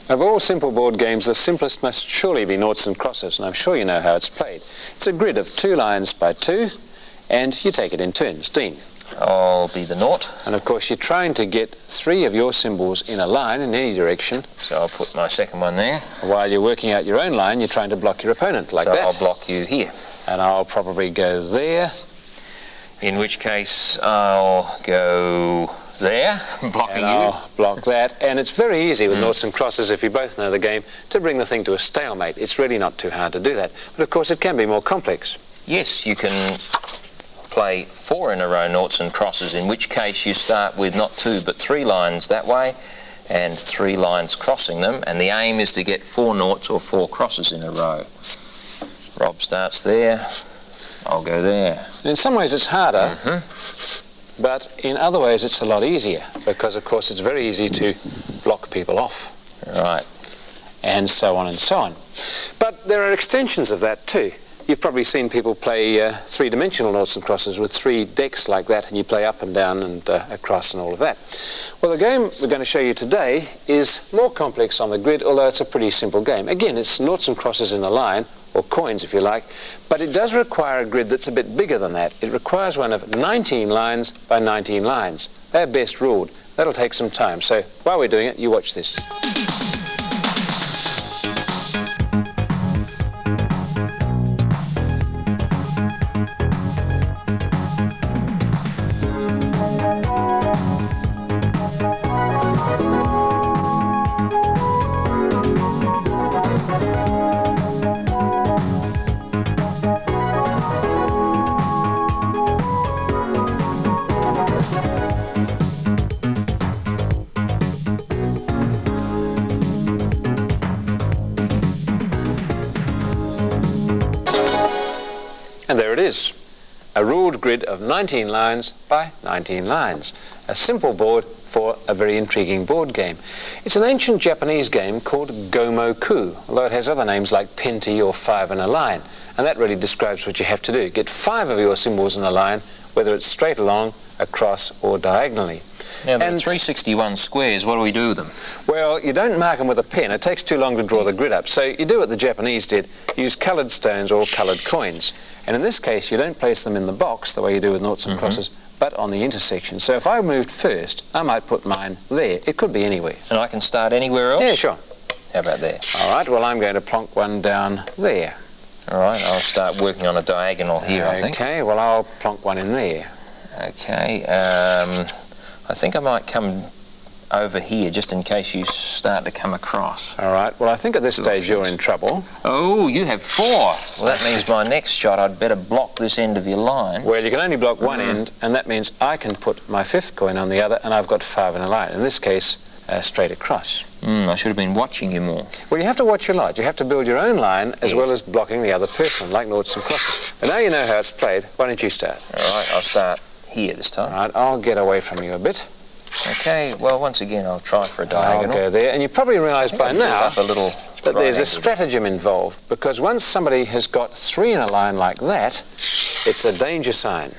Of all simple board games, the simplest must surely be noughts and crosses, and I'm sure you know how it's played. It's a grid of 2 lines by 2, and you take it in turns. Dean? I'll be the nought. And of course you're trying to get 3 of your symbols in a line in any direction. So I'll put my second one there. While you're working out your own line, you're trying to block your opponent, like that. So I'll block you here. And I'll probably go there. In which case I'll go there, blocking and I'll block that. And it's very easy with noughts and crosses, if you both know the game, to bring the thing to a stalemate. It's really not too hard to do that. But of course it can be more complex. Yes, you can play 4 in a row noughts and crosses, in which case you start with not 2 but 3 lines that way and 3 lines crossing them, and the aim is to get 4 noughts or 4 crosses in a row. Rob starts there, I'll go there. In some ways it's harder, but in other ways it's a lot easier, because of course it's very easy to block people off. Right. And so on and so on. But there are extensions of that too. You've probably seen people play 3-dimensional noughts and crosses with 3 decks like that, and you play up and down and across and all of that. Well, the game we're going to show you today is more complex on the grid, although it's a pretty simple game. Again, it's noughts and crosses in a line, or coins if you like, but it does require a grid that's a bit bigger than that. It requires one of 19 lines by 19 lines. They're best ruled. That'll take some time, so while we're doing it, you watch this. And there it is, a ruled grid of 19 lines by 19 lines. A simple board for a very intriguing board game. It's an ancient Japanese game called Go-Moku, although it has other names like Penti or 5 in a line. And that really describes what you have to do. Get 5 of your symbols in a line, whether it's straight along, across or diagonally. Now, there are 361 squares. What do we do with them? Well, you don't mark them with a pen. It takes too long to draw the grid up. So you do what the Japanese did. Use coloured stones or coloured coins. And in this case, you don't place them in the box the way you do with noughts and crosses, but on the intersection. So if I moved first, I might put mine there. It could be anywhere. And I can start anywhere else? Yeah, sure. How about there? All right, well, I'm going to plonk one down there. All right, I'll start working on a diagonal here, I think. Okay, well, I'll plonk one in there. Okay, I think I might come over here just in case you start to come across. All right, well, I think at this stage you're in trouble. Oh, you have 4. Well, that means my next shot I'd better block this end of your line. Well, you can only block one end, and that means I can put my 5th coin on the other, and I've got 5 in a line. In this case, straight across. I should have been watching you more. Well, you have to watch your lot. You have to build your own line as well as blocking the other person, like noughts and crosses. But now you know how it's played, why don't you start? All right, I'll start here this time. All right, I'll get away from you a bit. Okay, well, once again, I'll try for a diagonal. I'll go there, and you probably realise by now that there's a stratagem involved, because once somebody has got 3 in a line like that, it's a danger sign.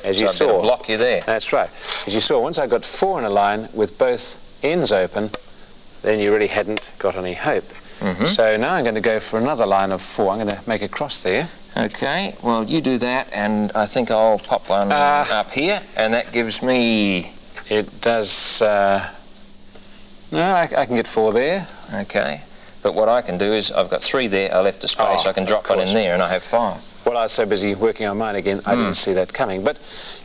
As you saw. I better block you there. That's right. As you saw, once I got 4 in a line with both ends open, then you really hadn't got any hope. So now I'm going to go for another line of 4. I'm going to make a cross there. Okay, well, you do that, and I think I'll pop one up here, and that gives me... It does... no, I can get 4 there. Okay, but what I can do is, I've got 3 there, I left a space, I can drop one in there, and I have 5. Well, I was so busy working on mine again, I didn't see that coming. But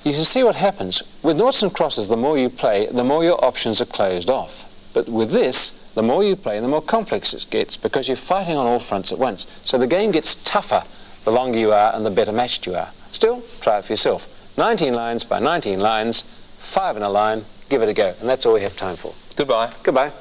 you can see what happens. With noughts and crosses, the more you play, the more your options are closed off. But with this, the more you play, the more complex it gets, because you're fighting on all fronts at once. So the game gets tougher the longer you are and the better matched you are. Still, try it for yourself. 19 lines by 19 lines, 5 in a line, give it a go. And that's all we have time for. Goodbye. Goodbye.